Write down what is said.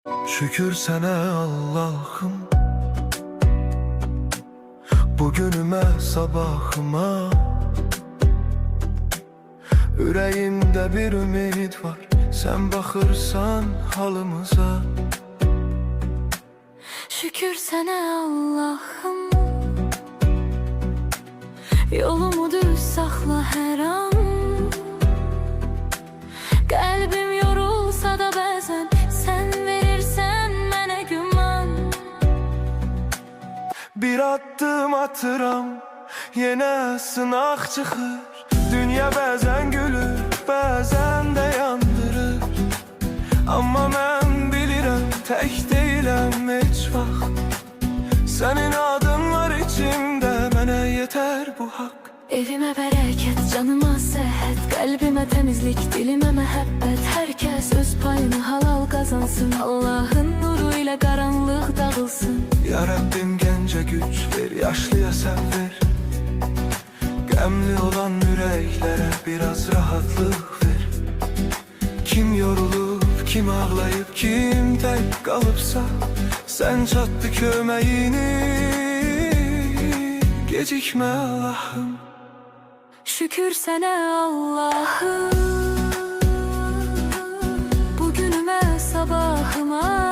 Şükür sana Allah'ım, bugünüme sabahıma. Yüreğimde bir ümit var, sen bakırsan halımıza. Şükür sana Allah'ım, yolumu düz saxla hər an. Qəlbim yorulsa da bəzən sən verirsən mənə güman. Bir adım atıram, yenə sınaq çıxır. Dünya bəzən gülür, bəzən də yandırır. Amma mən bilirəm, tək deyiləm heç vaxt. Sənin adın var içimdə, mənə yetər bu haqq. Evimə bərəkət, canıma səhət, qəlbimə təmizlik, dilimə məhəbbət. Hər kəs öz payını halal qazansın, Allahın nuru ilə qaranlıq dağılsın. Ya Rabbim gəncə güc ver, yaşlıya sən ver. Qəmli olan ürəklərə biraz rahatlıq ver. Kim yorulub, kim ağlayıb, kim tək qalıbsa, sən çatdı köməyini, gecikmə Allah'ım. Şükür sənə Allah'ım, bugünümə sabahıma.